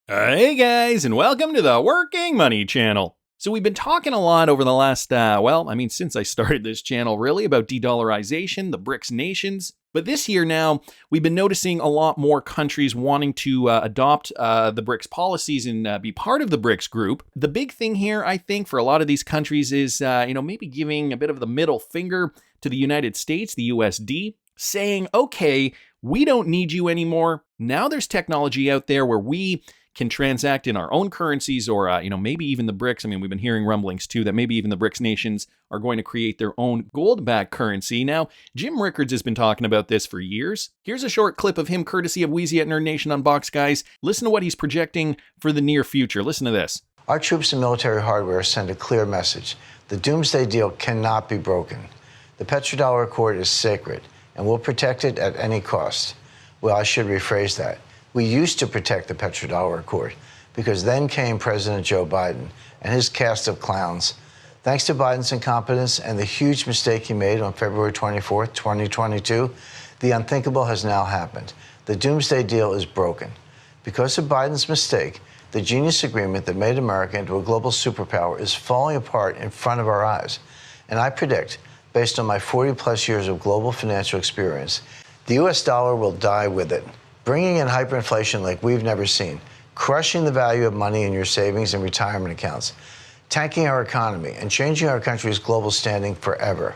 Hey guys, and welcome to the Working Money Channel. So we've been talking a lot over the last, since I started this channel really, about de-dollarization, the BRICS nations. But this year now, we've been noticing a lot more countries wanting to adopt the BRICS policies and be part of the BRICS group. The big thing here, I think, for a lot of these countries is, maybe giving a bit of the middle finger to the United States, the USD, saying, okay, we don't need you anymore. Now there's technology out there where we can transact in our own currencies or, maybe even the BRICS. I mean, we've been hearing rumblings too that maybe even the BRICS nations are going to create their own gold-backed currency. Now, Jim Rickards has been talking about this for years. Here's a short clip of him courtesy of Wheezy at Nerd Nation Unboxed, guys. Listen to what he's projecting for the near future. Listen to this. Our troops and military hardware send a clear message. The doomsday deal cannot be broken. The petrodollar accord is sacred, and we'll protect it at any cost. Well, I should rephrase that. We used to protect the petrodollar accord because then came President Joe Biden and his cast of clowns. Thanks to Biden's incompetence and the huge mistake he made on February 24th, 2022, the unthinkable has now happened. The doomsday deal is broken. Because of Biden's mistake, the genius agreement that made America into a global superpower is falling apart in front of our eyes. And I predict, based on my 40-plus years of global financial experience, the U.S. dollar will die with it, bringing in hyperinflation like we've never seen, crushing the value of money in your savings and retirement accounts, tanking our economy, and changing our country's global standing forever.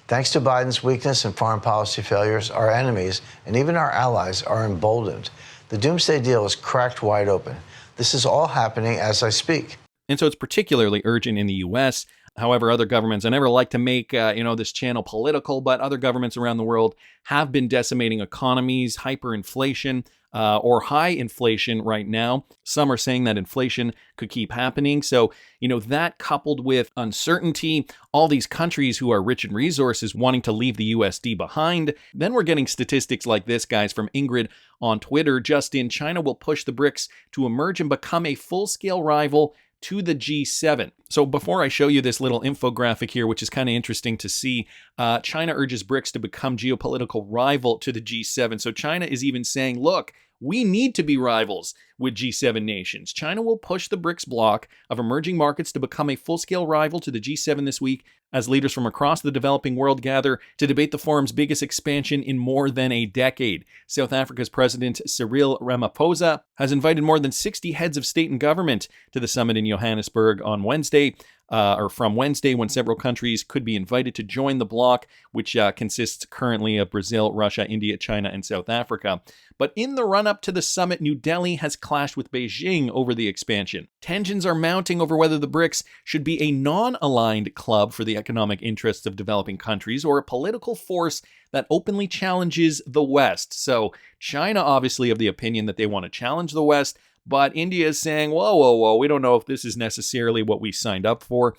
Thanks to Biden's weakness and foreign policy failures, our enemies and even our allies are emboldened. The doomsday deal is cracked wide open. This is all happening as I speak. And so it's particularly urgent in the U.S. However, other governments, I never like to make, this channel political, but other governments around the world have been decimating economies, hyperinflation, or high inflation right now. Some are saying that inflation could keep happening. So, that coupled with uncertainty, all these countries who are rich in resources wanting to leave the USD behind, then we're getting statistics like this, guys, from Ingrid on Twitter. Just in, China will push the BRICS to emerge and become a full-scale rival to the G7. So before I show you this little infographic here, which is kind of interesting to see, China urges BRICS to become geopolitical rival to the G7. So China is even saying, look, we need to be rivals with G7 nations. China will push the BRICS bloc of emerging markets to become a full-scale rival to the G7 this week as leaders from across the developing world gather to debate the forum's biggest expansion in more than a decade. South Africa's President Cyril Ramaphosa has invited more than 60 heads of state and government to the summit in Johannesburg on Wednesday, from Wednesday, when several countries could be invited to join the bloc, which consists currently of Brazil, Russia, India, China, and South Africa. But in the run-up to the summit, New Delhi has clashed with Beijing over the expansion. Tensions are mounting over whether the BRICS should be a non-aligned club for the economic interests of developing countries or a political force that openly challenges the West. So China obviously of the opinion that they want to challenge the West, but India is saying, whoa, we don't know if this is necessarily what we signed up for.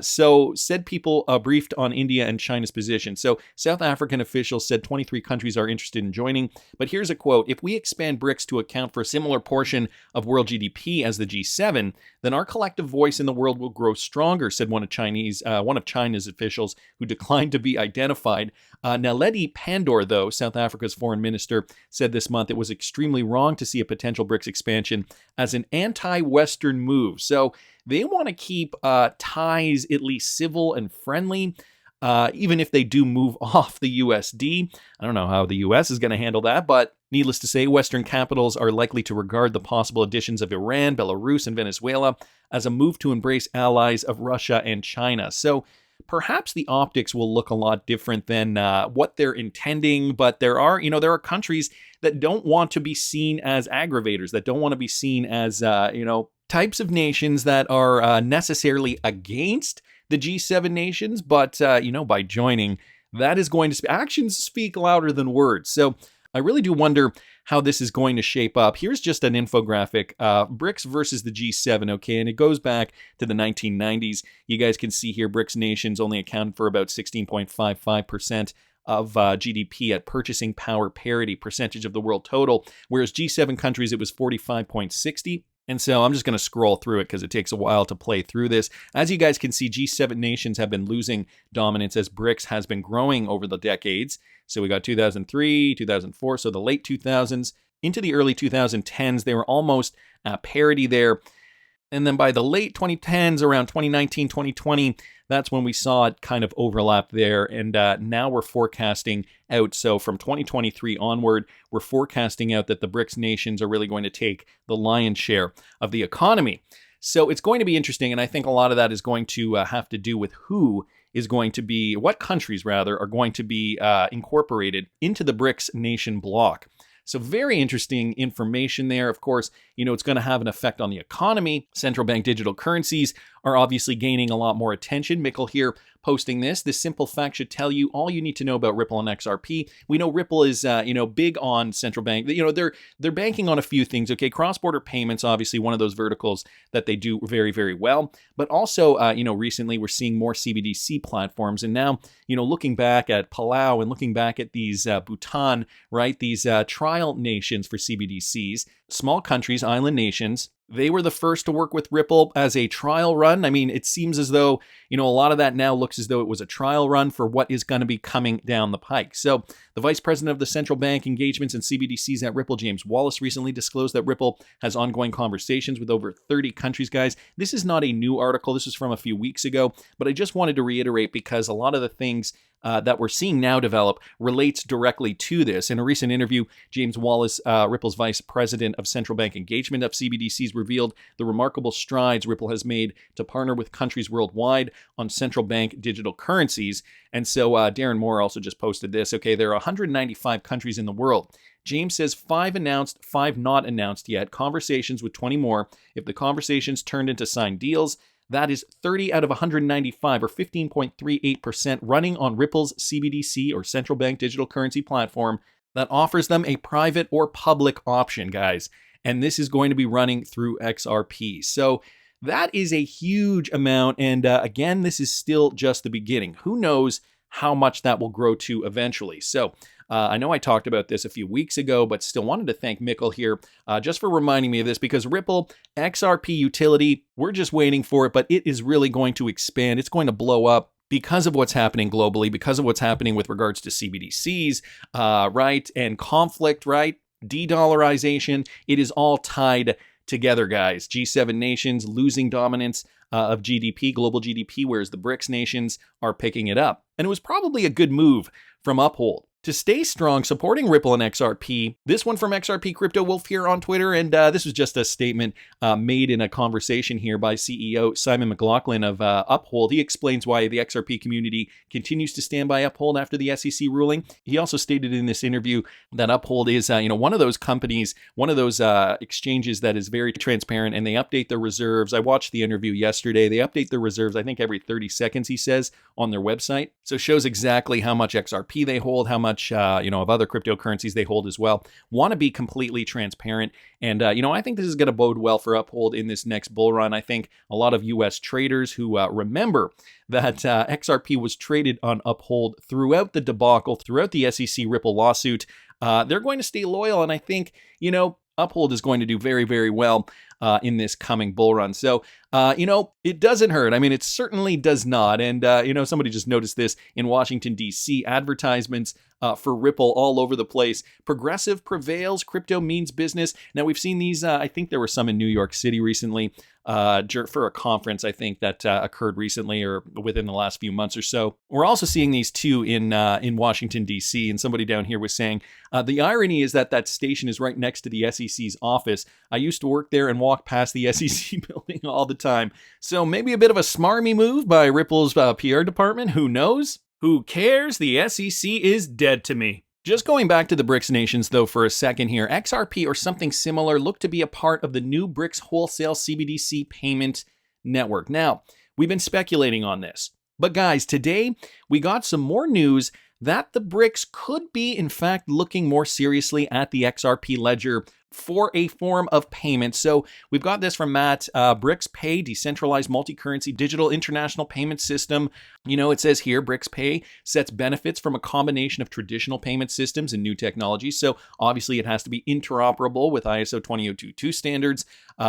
So said people briefed on India and China's position. So South African officials said 23 countries are interested in joining. But here's a quote: if we expand BRICS to account for a similar portion of world GDP as the G7, then our collective voice in the world will grow stronger, said one of China's officials who declined to be identified. Naledi Pandor, though, South Africa's foreign minister, said this month it was extremely wrong to see a potential BRICS expansion as an anti-Western move. So they want to keep ties at least civil and friendly, even if they do move off the USD. I don't know how the US is going to handle that, but needless to say, Western capitals are likely to regard the possible additions of Iran, Belarus, and Venezuela as a move to embrace allies of Russia and China. So perhaps the optics will look a lot different than what they're intending, but there are countries that don't want to be seen as aggravators, that don't want to be seen as, types of nations that are necessarily against the G7 nations, but, by joining, that is going to actions speak louder than words. So I really do wonder how this is going to shape up. Here's just an infographic, BRICS versus the G7, okay, and it goes back to the 1990s. You guys can see here BRICS nations only accounted for about 16.55% of GDP at purchasing power parity, percentage of the world total, whereas G7 countries, it was 45.60%. And so I'm just going to scroll through it because it takes a while to play through this. As you guys can see, G7 nations have been losing dominance as BRICS has been growing over the decades. So we got 2003, 2004, so the late 2000s. into the early 2010s, they were almost parity there. And then by the late 2010s, around 2019, 2020, that's when we saw it kind of overlap there. And now we're forecasting out. So from 2023 onward, we're forecasting out that the BRICS nations are really going to take the lion's share of the economy. So it's going to be interesting. And I think a lot of that is going to have to do with what countries rather are going to be incorporated into the BRICS nation bloc. So very interesting information there. Of course, it's going to have an effect on the economy. Central bank digital currencies are obviously gaining a lot more attention. Mikkel here posting this. This simple fact should tell you all you need to know about Ripple and XRP. We know Ripple is, big on central bank. They're banking on a few things. Okay, cross-border payments, obviously one of those verticals that they do very, very well. But also, recently we're seeing more CBDC platforms. And now, looking back at Palau and looking back at these Bhutan, right? These trial nations for CBDCs, small countries, island nations. They were the first to work with Ripple as a trial run. I mean, it seems as though, a lot of that now looks as though it was a trial run for what is going to be coming down the pike. So the vice president of the central bank engagements and CBDCs at Ripple, James Wallace, recently disclosed that Ripple has ongoing conversations with over 30 countries, guys. This is not a new article. This is from a few weeks ago, but I just wanted to reiterate because a lot of the things that we're seeing now develop relates directly to this. In a recent interview, James Wallace, Ripple's vice president of central bank engagement of CBDCs, revealed the remarkable strides Ripple has made to partner with countries worldwide on central bank digital currencies. And so Darren Moore also just posted this. Okay, there are 195 countries in the world. James says 5 announced, 5 not announced yet. Conversations with 20 more. If the conversations turned into signed deals, that is 30 out of 195, or 15.38%, running on Ripple's CBDC or central bank digital currency platform that offers them a private or public option, guys. And this is going to be running through XRP. So that is a huge amount. And again, this is still just the beginning. Who knows how much that will grow to eventually. So I know I talked about this a few weeks ago, but still wanted to thank Mikkel here just for reminding me of this, because Ripple XRP utility, we're just waiting for it, but it is really going to expand. It's going to blow up because of what's happening globally, because of what's happening with regards to CBDCs, right? And conflict, right? De-dollarization. It is all tied together, guys. G7 nations losing dominance of GDP, global GDP, whereas the BRICS nations are picking it up. And it was probably a good move from Uphold to stay strong, supporting Ripple and XRP. This one from XRP Crypto Wolf here on Twitter, and this was just a statement made in a conversation here by CEO Simon McLaughlin of Uphold. He explains why the XRP community continues to stand by Uphold after the SEC ruling. He also stated in this interview that Uphold is, one of those companies, one of those exchanges that is very transparent, and they update their reserves. I watched the interview yesterday. They update their reserves, I think, every 30 seconds, he says, on their website. So it shows exactly how much XRP they hold, how much of other cryptocurrencies they hold as well. Want to be completely transparent. And, I think this is going to bode well for Uphold in this next bull run. I think a lot of U.S. traders who remember that XRP was traded on Uphold throughout the debacle, throughout the SEC Ripple lawsuit, they're going to stay loyal. And I think, Uphold is going to do very, very well in this coming bull run. So, it doesn't hurt. I mean, it certainly does not. And, somebody just noticed this in Washington, D.C. Advertisements for Ripple all over the place. Progressive prevails. Crypto means business. Now, we've seen these. I think there were some in New York City recently for a conference, I think, that occurred recently or within the last few months or so. We're also seeing these too in Washington, D.C. And somebody down here was saying, the irony is that station is right next to the SEC's office. I used to work there and walk past the SEC building all the time. So maybe a bit of a smarmy move by Ripple's PR department. Who knows? Who cares? The SEC is dead to me. Just going back to the BRICS nations, though, for a second here, XRP or something similar look to be a part of the new BRICS wholesale CBDC payment network. Now, we've been speculating on this, but guys, today we got some more news that the BRICS could be, in fact, looking more seriously at the XRP ledger for a form of payment. So we've got this from Matt. BRICS Pay, decentralized multi-currency digital international payment system. It says here, BRICS Pay sets benefits from a combination of traditional payment systems and new technologies. So obviously it has to be interoperable with ISO 20022 standards,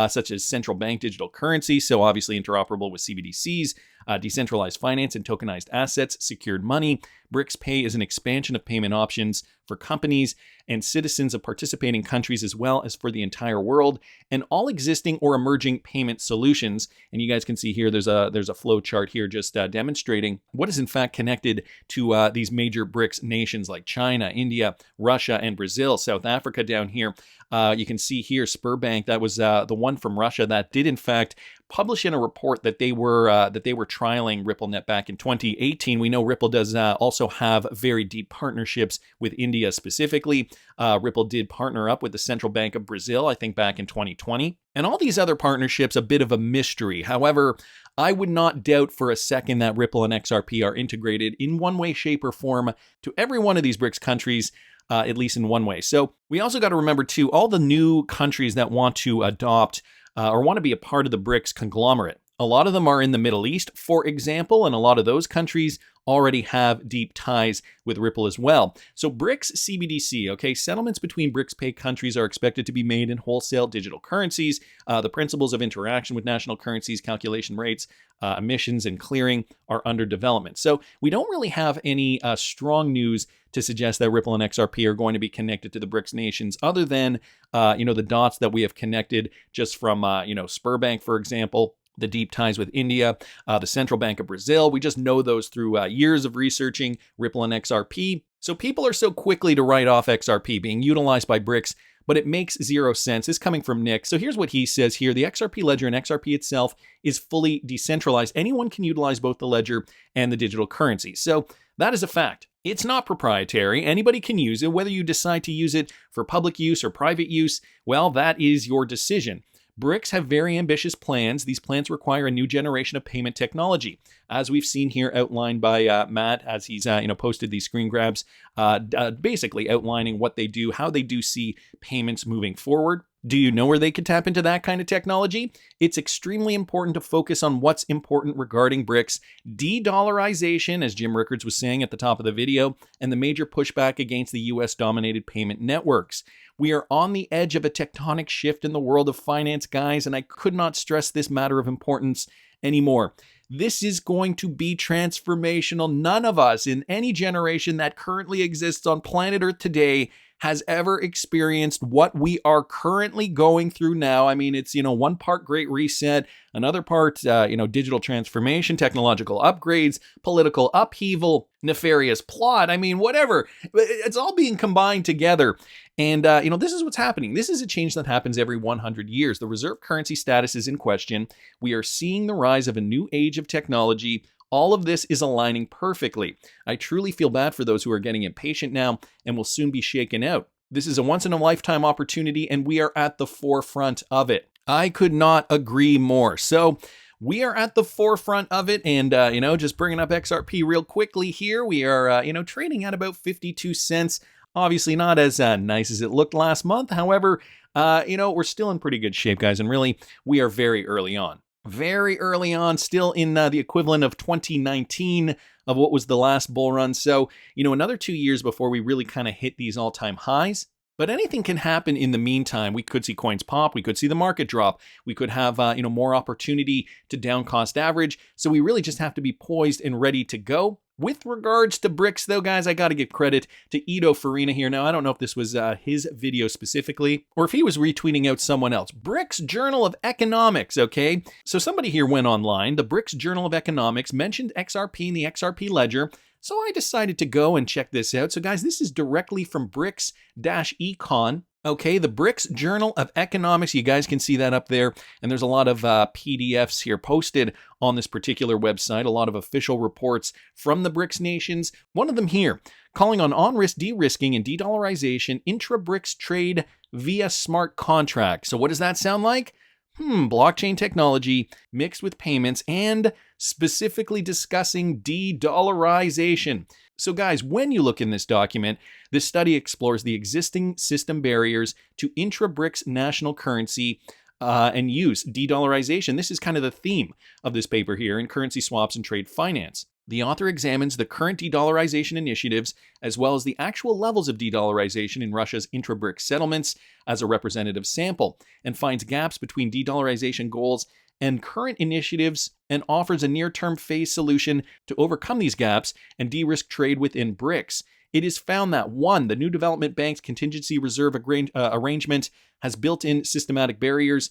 such as central bank digital currency. So obviously interoperable with CBDCs, decentralized finance and tokenized assets, secured money. BRICS Pay is an expansion of payment options for companies and citizens of participating countries as well as for the entire world, and all existing or emerging payment solutions. And you guys can see here there's a flow chart here just demonstrating what is in fact connected to these major BRICS nations like China, India, Russia, and Brazil. South Africa down here. You can see here Sberbank, that was the one from Russia that did in fact publish in a report that they were trialing RippleNet back in 2018. We know Ripple does also have very deep partnerships with India specifically. Ripple did partner up with the Central Bank of Brazil, I think back in 2020. And all these other partnerships, a bit of a mystery. However, I would not doubt for a second that Ripple and XRP are integrated in one way, shape, or form to every one of these BRICS countries, at least in one way. So we also got to remember too, all the new countries that want to adopt or want to be a part of the BRICS conglomerate. A lot of them are in the Middle East, for example, and a lot of those countries already have deep ties with Ripple as well. So BRICS CBDC, okay, settlements between BRICS pay countries are expected to be made in wholesale digital currencies. The principles of interaction with national currencies, calculation rates, emissions, and clearing are under development. So we don't really have any strong news to suggest that Ripple and XRP are going to be connected to the BRICS nations, other than the dots that we have connected just from Sberbank, for example. The deep ties with India, the Central Bank of Brazil. We just know those through years of researching Ripple and XRP. So people are so quickly to write off XRP being utilized by BRICS, but it makes zero sense. This is coming from Nick. So here's what he says here. The XRP ledger and XRP itself is fully decentralized. Anyone can utilize both the ledger and the digital currency. So that is a fact. It's not proprietary. Anybody can use it. Whether you decide to use it for public use or private use, well, that is your decision. BRICS have very ambitious plans. These plans require a new generation of payment technology. As we've seen here outlined by Matt, as he's posted these screen grabs, basically outlining what they do, how they do see payments moving forward. Do you know where they could tap into that kind of technology? It's extremely important to focus on what's important regarding BRICS, de-dollarization, as Jim Rickards was saying at the top of the video, and the major pushback against the US-dominated payment networks. We are on the edge of a tectonic shift in the world of finance, guys, and I could not stress this matter of importance anymore. This is going to be transformational. None of us in any generation that currently exists on planet Earth today has ever experienced what we are currently going through now. I mean, it's, one part Great Reset, another part, digital transformation, technological upgrades, political upheaval, nefarious plot. I mean, whatever. It's all being combined together. And, this is what's happening. This is a change that happens every 100 years. The reserve currency status is in question. We are seeing the rise of a new age of technology. All of this is aligning perfectly. I truly feel bad for those who are getting impatient now and will soon be shaken out. This is a once-in-a-lifetime opportunity, and we are at the forefront of it. I could not agree more. So we are at the forefront of it, and, just bringing up XRP real quickly here, we are, trading at about 52 cents. Obviously not as nice as it looked last month. However, we're still in pretty good shape, guys, and really, we are very early on. Very early on, still in the equivalent of 2019 of what was the last bull run. So, another 2 years before we really kind of hit these all-time highs. But anything can happen in the meantime. We could see coins pop. We could see the market drop. We could have, more opportunity to down cost average. So we really just have to be poised and ready to go. With regards to BRICS, though, guys, I got to give credit to Ido Farina here. Now, I don't know if this was his video specifically, or if he was retweeting out someone else. BRICS Journal of Economics, okay? So somebody here went online. The BRICS Journal of Economics mentioned XRP in the XRP ledger. So I decided to go and check this out. So guys, this is directly from BRICS-Econ. Okay, the BRICS Journal of Economics, you guys can see that up there. And there's a lot of PDFs here posted on this particular website, a lot of official reports from the BRICS nations. One of them here, calling on risk de-risking and de-dollarization intra-BRICS trade via smart contracts. So what does that sound like? Blockchain technology mixed with payments and specifically discussing de-dollarization. So guys, when you look in this document, this study explores the existing system barriers to intra-BRICS national currency and use, de-dollarization. This is kind of the theme of this paper here in currency swaps and trade finance. The author examines the current de-dollarization initiatives as well as the actual levels of de-dollarization in Russia's intra-BRICS settlements as a representative sample and finds gaps between de-dollarization goals and current initiatives and offers a near-term phase solution to overcome these gaps and de-risk trade within BRICS. it is found that one, the new development bank's contingency reserve arrangement has built-in systematic barriers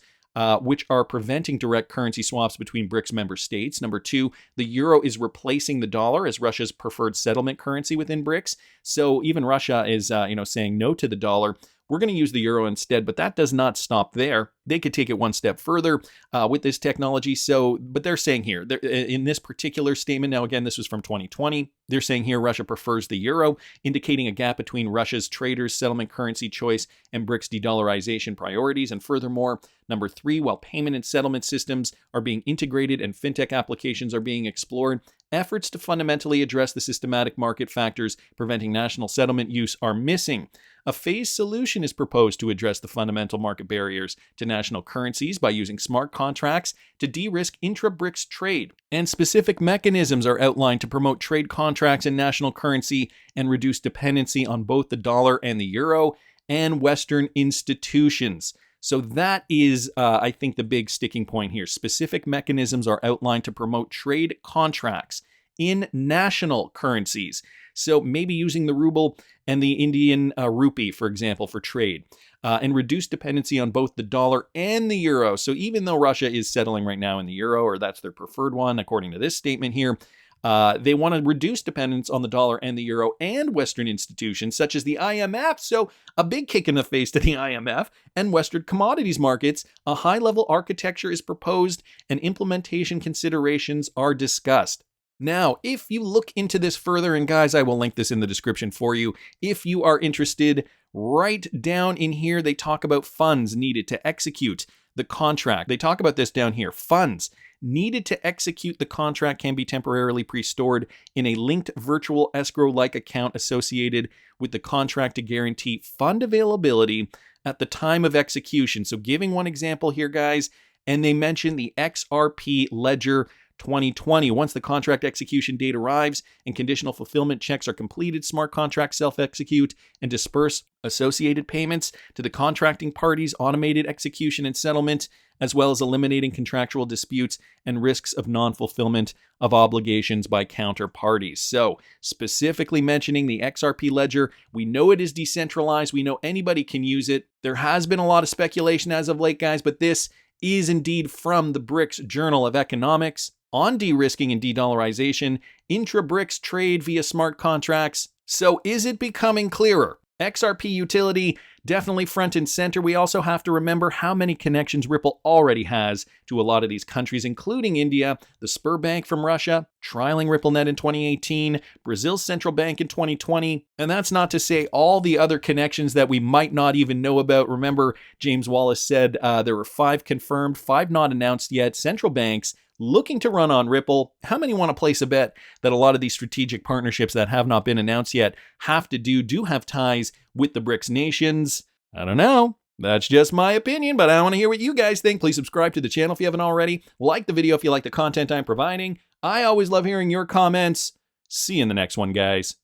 which are preventing direct currency swaps between BRICS member states. Number two, the euro is replacing the dollar as Russia's preferred settlement currency within BRICS. So even Russia is, saying no to the dollar. We're going to use the euro instead, but that does not stop there. They could take it one step further with this technology. But they're saying here, in this particular statement, now again, this was from 2020, they're saying here Russia prefers the euro, indicating a gap between Russia's traders' settlement currency choice and BRICS de-dollarization priorities. And furthermore, number three, while payment and settlement systems are being integrated and fintech applications are being explored, efforts to fundamentally address the systematic market factors preventing national settlement use are missing. A phased solution is proposed to address the fundamental market barriers to national currencies by using smart contracts to de-risk intra-BRICS trade. And specific mechanisms are outlined to promote trade contracts in national currency and reduce dependency on both the dollar and the euro and Western institutions. So that is, I think, the big sticking point here. Specific mechanisms are outlined to promote trade contracts in national currencies. So maybe using the ruble and the Indian rupee, for example, for trade, and reduce dependency on both the dollar and the euro. So even though Russia is settling right now in the euro, or that's their preferred one, according to this statement here, they want to reduce dependence on the dollar and the euro and Western institutions such as the IMF. So a big kick in the face to the IMF and Western commodities markets. A high-level architecture is proposed and implementation considerations are discussed. Now, if you look into this further, and guys, I will link this in the description for you, if you are interested, right down in here, they talk about funds needed to execute the contract. They talk about this down here. Funds needed to execute the contract can be temporarily pre-stored in a linked virtual escrow-like account associated with the contract to guarantee fund availability at the time of execution. So giving one example here, guys, and they mention the XRP ledger 2020. Once the contract execution date arrives and conditional fulfillment checks are completed, smart contracts self-execute and disperse associated payments to the contracting parties, automated execution and settlement, as well as eliminating contractual disputes and risks of non-fulfillment of obligations by counterparties. So, specifically mentioning the XRP ledger, we know it is decentralized. We know anybody can use it. There has been a lot of speculation as of late, guys, but this is indeed from the BRICS Journal of Economics on de-risking and de-dollarization, intra-BRICS trade via smart contracts. So is it becoming clearer? XRP utility definitely front and center. We also have to remember how many connections Ripple already has to a lot of these countries, including India, the Sberbank from Russia, trialing RippleNet in 2018, Brazil's central bank in 2020, and that's not to say all the other connections that we might not even know about. Remember, James Wallace said there were 5 confirmed, 5 not announced yet, central banks looking to run on Ripple. How many want to place a bet that a lot of these strategic partnerships that have not been announced yet do have ties with the BRICS nations? I don't know. That's just my opinion, but I want to hear what you guys think. Please subscribe to the channel if you haven't already. Like the video if you like the content I'm providing. I always love hearing your comments. See you in the next one, guys.